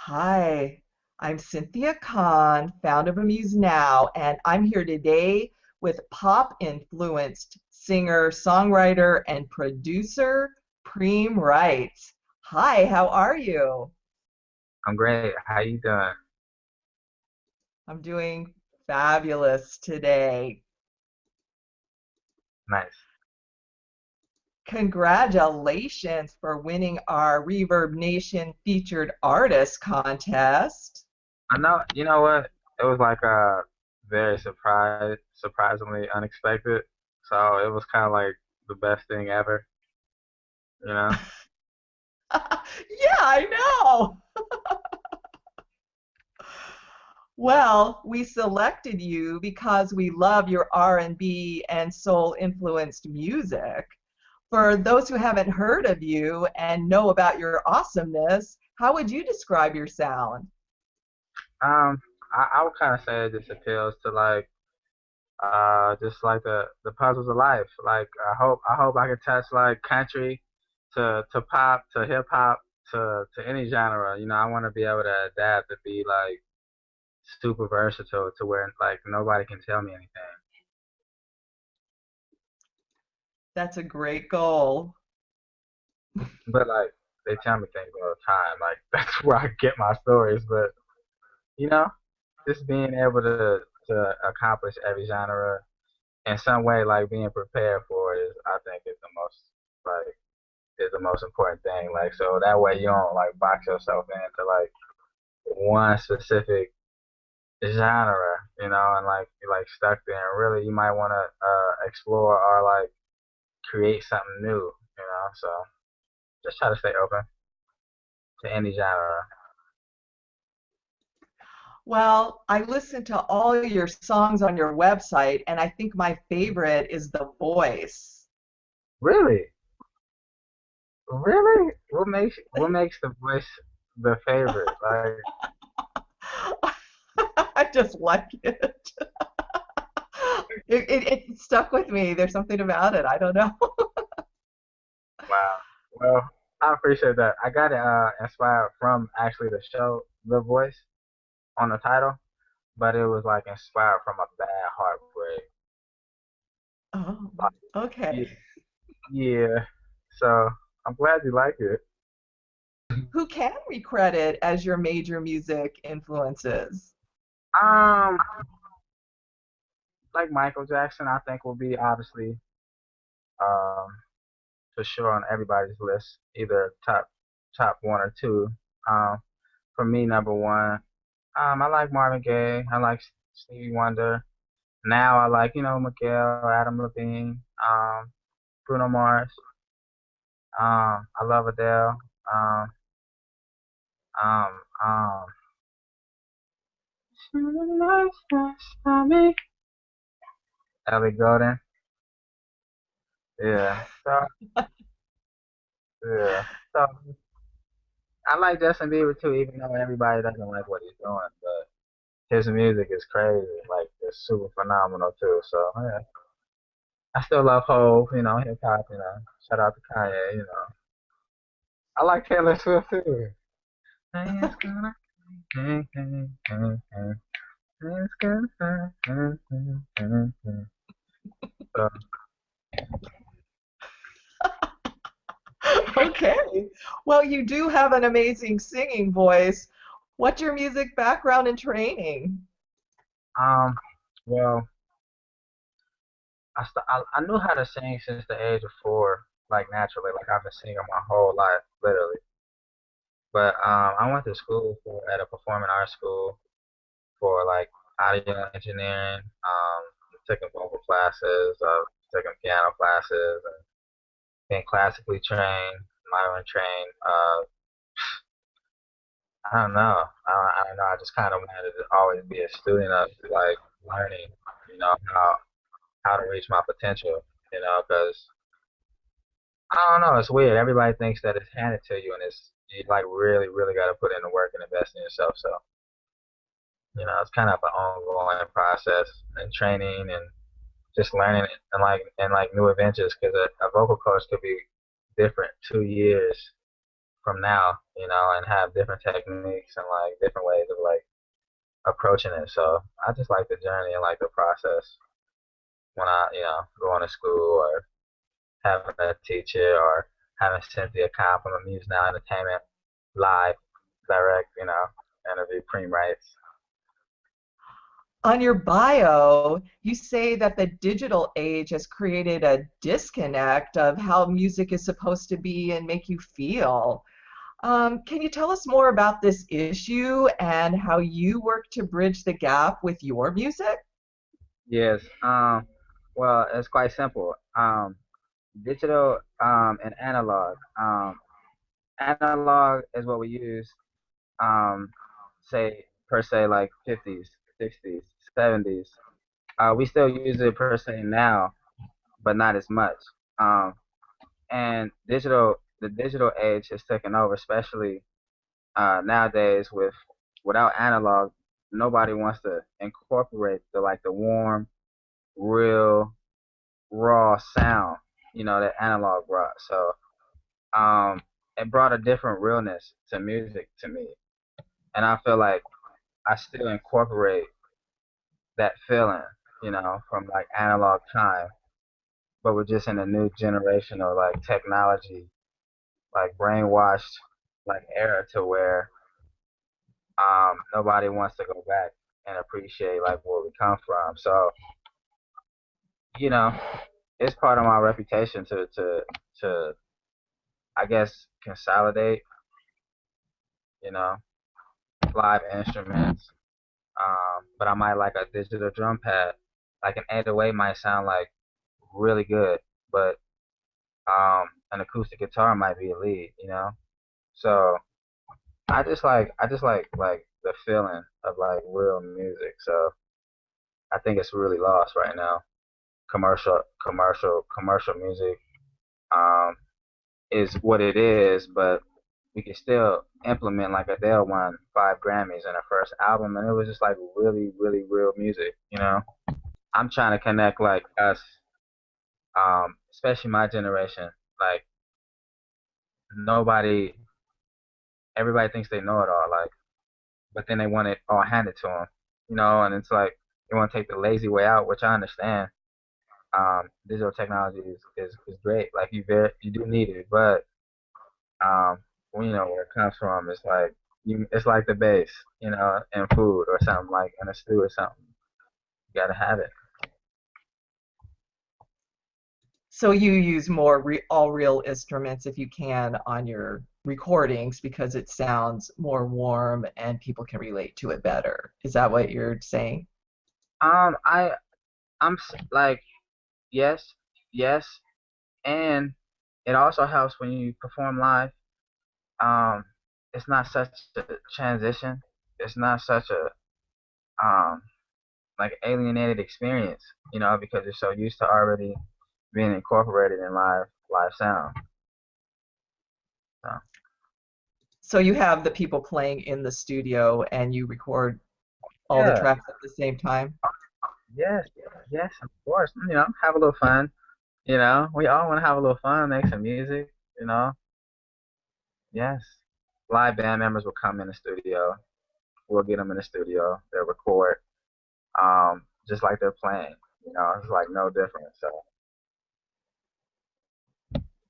Hi, I'm Cynthia Kahn, founder of Amused Now, and I'm here today with pop-influenced singer, songwriter, and producer Preme Writez. Hi, how are you? I'm great. How you doing? I'm doing fabulous today. Nice. Congratulations for winning our ReverbNation featured artist contest. I know. You know what? It was like very surprisingly unexpected. So it was kind of like the best thing ever. You know? Yeah, I know. Well, we selected you because we love your R&B and soul influenced music. For those who haven't heard of you and know about your awesomeness, how would you describe your sound? Um, I would kind of say it just appeals to like just like the puzzles of life. Like I hope I can touch like country to pop to hip hop to any genre. You know, I want to be able to adapt to be like super versatile to where like nobody can tell me anything. That's a great goal. But like they tell me things all the time. Like that's where I get my stories. But you know, just being able to accomplish every genre in some way, like being prepared for it is I think is the most like is the most important thing. Like so that way you don't like box yourself into like one specific genre, you know, and like you're like stuck there and really you might wanna explore or like create something new, you know. So just try to stay open to any genre. Well, I listened to all your songs on your website, and I think my favorite is The Voice. Really? Really? What makes the voice the favorite? Like, I just like it. It stuck with me. There's something about it. I don't know. wow. Well, I appreciate that. I got it inspired from actually the show The Voice on the title, but it was like inspired from a bad heartbreak. Oh, Like, yeah, okay. yeah. So I'm glad you like it. Who can we credit as your major music influences? Um, like Michael Jackson, I think will be obviously um for sure on everybody's list, either top one or two. Um, for me, number one. I like Marvin Gaye. I like Stevie Wonder. Now I like, Miguel, Adam Levine, Bruno Mars. I love Adele. Um, um, um, Ellie Goulding. Yeah. So, yeah. So I like Justin Bieber too, even though everybody doesn't like what he's doing, but his music is crazy. Like it's super phenomenal too. So yeah. I still love Hove, hip hop, Shout out to Kanye, I like Taylor Swift too. It's gonna it's gonna so, Okay. Well, you do have an amazing singing voice. What's your music background and training? um well I knew how to sing since the age of 4, like naturally. Like I've been singing my whole life, literally. But I went to school for at a performing arts school for like audio engineering, taking vocal classes, taking piano classes, and being classically trained, violin trained. I don't know. I don't know. I just kind of wanted to always be a student of like learning, how to reach my potential, because I don't know. It's weird. Everybody thinks that it's handed to you, and it's you like really, really got to put in the work and invest in yourself. So, it's kind of an ongoing process and training and just learning and like new adventures because a vocal coach could be different 2 years from now, and have different techniques and like different ways of like approaching it. So I just like the journey and like the process when I, going to school or having a teacher or having Cynthia Kyle from Amused Now Entertainment live, direct, interview Preme Writez. On your bio, you say that the digital age has created a disconnect of how music is supposed to be and make you feel. Can you tell us more about this issue and how you work to bridge the gap with your music? Yes. Well, it's quite simple. Digital and analog. Analog is what we use, say per se like 50s, 60s, 70s. We still use it per se now, but not as much. Um, and the digital age has taken over, especially nowadays without analog. Nobody wants to incorporate the warm, real, raw sound, that analog brought. So it brought a different realness to music to me, and I feel like I still incorporate that feeling, from like analog time, but we're just in a new generation of like technology, like brainwashed like era to where nobody wants to go back and appreciate like where we come from. So, you know, it's part of my reputation to I guess consolidate, you know, live instruments. But I might like a digital drum pad. Like an 808 might sound like really good, but an acoustic guitar might be a lead. So I just like the feeling of like real music. So I think it's really lost right now. Commercial music um is what it is, but we can still implement like Adele won 5 Grammys in her first album, and it was just like really, really real music. I'm trying to connect like us, especially my generation. Like nobody, everybody thinks they know it all, like, but then they want it all handed to them. And it's like they want to take the lazy way out, which I understand. Digital technology is great. Like you do need it, but when you know where it comes from, it's like the base, in food or something like in a stew or something. You gotta have it. So you use more all real instruments if you can on your recordings because it sounds more warm and people can relate to it better. Is that what you're saying? Um, I like yes, yes, and it also helps when you perform live. Um, it's not such a transition. It's not such a um like alienated experience, because you're so used to already being incorporated in live sound. So So you have the people playing in the studio and you record all the yeah, tracks at the same time? yes, yes, of course. Have a little fun. We all want to have a little fun, make some music. You know, yes. Live band members will come in the studio. We'll get them in the studio. They'll record, just like they're playing. It's like no different. So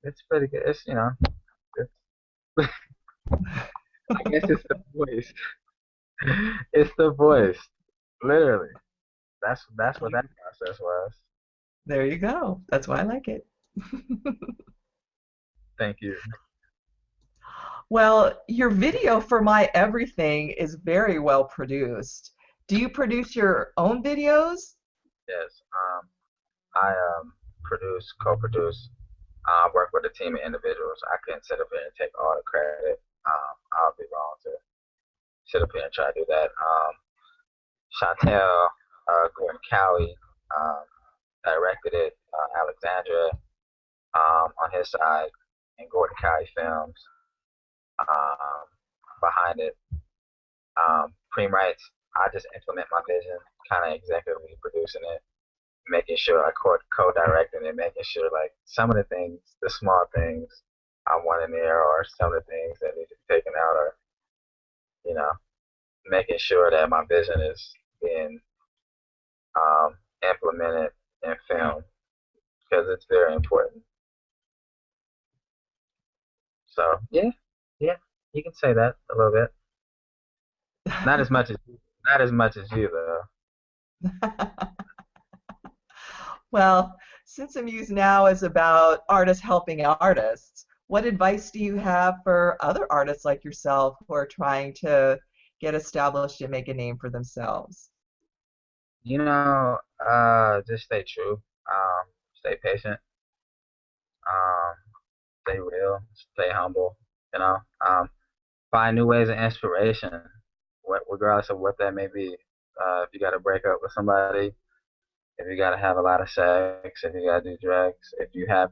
it's pretty good. It's, I guess it's the voice. It's the voice, literally. That's what that process was. There you go. That's why I like it. Thank you. Well, your video for My Everything is very well produced. Do you produce your own videos? Yes. I produce, co-produce. Work with a team of individuals. I couldn't sit up here and take all the credit. I'll be wrong to sit up here and try to do that. Chantel, Gordon Cowie, um, directed it. Alexandra, on his side, and Gordon Cowie Films, um, behind it. Preme Writez, I just implement my vision, kind of executively producing it, making sure I co-directing it, making sure like some of the things, the small things, I want in there, or some of the things that need to be taken out, or you know, making sure that my vision is being implemented in film because it's very important. So yeah, yeah, you can say that a little bit. Not as much as not as much as you though. Well, since Amuse Now is about artists helping artists, what advice do you have for other artists like yourself who are trying to get established and make a name for themselves? Just stay true. Stay patient. Um, stay real. Stay humble. You know, find new ways of inspiration, regardless of what that may be. If you got to break up with somebody, if you got to have a lot of sex, if you got to do drugs, if you have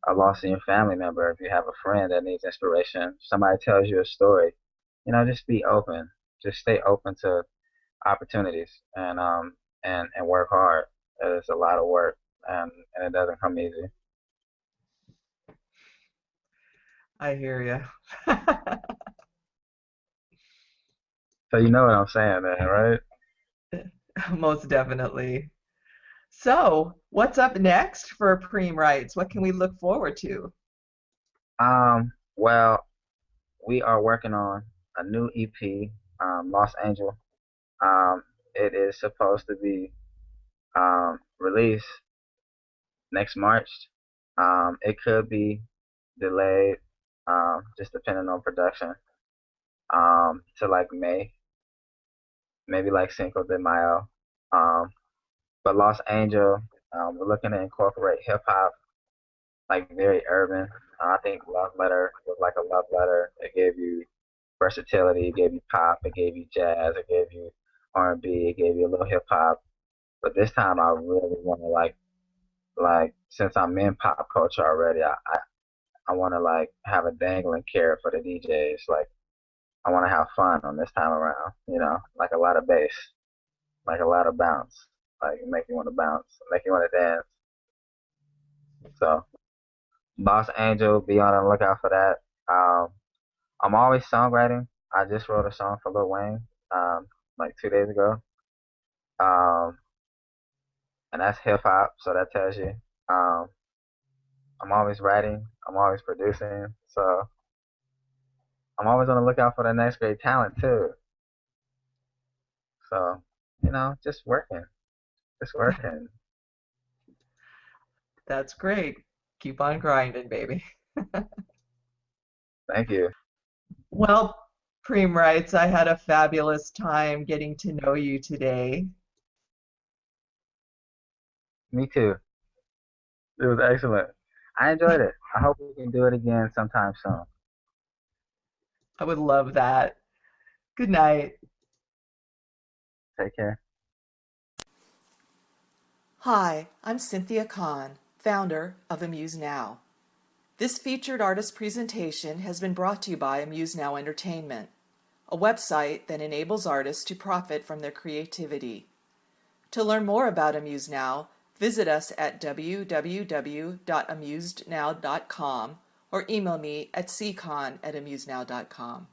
a loss in your family member, if you have a friend that needs inspiration, somebody tells you a story, just be open. Just stay open to opportunities and work hard. It's a lot of work and it doesn't come easy. I hear you. So you know what I'm saying, man, right? Most definitely. So, what's up next for Preme Writez? What can we look forward to? Well, we are working on a new EP, Los Angel. Um, it is supposed to be released next March. It could be delayed, just depending on production, to like May, maybe like Cinco de Mayo. Um, but Los Angel, we're looking to incorporate hip hop, like very urban. I think Love Letter was like a love letter. It gave you versatility, it gave you pop, it gave you jazz, it gave you R&B, it gave you a little hip hop. But this time I really want to like since I'm in pop culture already, I want to like have a dangling carrot for the DJs. Like I want to have fun on this time around. Like a lot of bass, like a lot of bounce, like make you want to bounce, make you want to dance. So Boss Angel, be on the lookout for that. I'm always songwriting. I just wrote a song for Lil Wayne, like 2 days ago. Um, and that's hip hop, so that tells you. Um, I'm always writing. I'm always producing. So I'm always on the lookout for the next great talent too. So, just working. That's great. Keep on grinding, baby. Thank you. Well, Preme Writez, I had a fabulous time getting to know you today. Me too. It was excellent. I enjoyed it. I hope we can do it again sometime soon. I would love that. Good night. Take care. Hi, I'm Cynthia Kahn, founder of Amuse Now. This featured artist presentation has been brought to you by Amuse Now Entertainment, a website that enables artists to profit from their creativity. To learn more about Amuse Now, visit us at www.amusednow.com or email me at ccon@amusenow.com.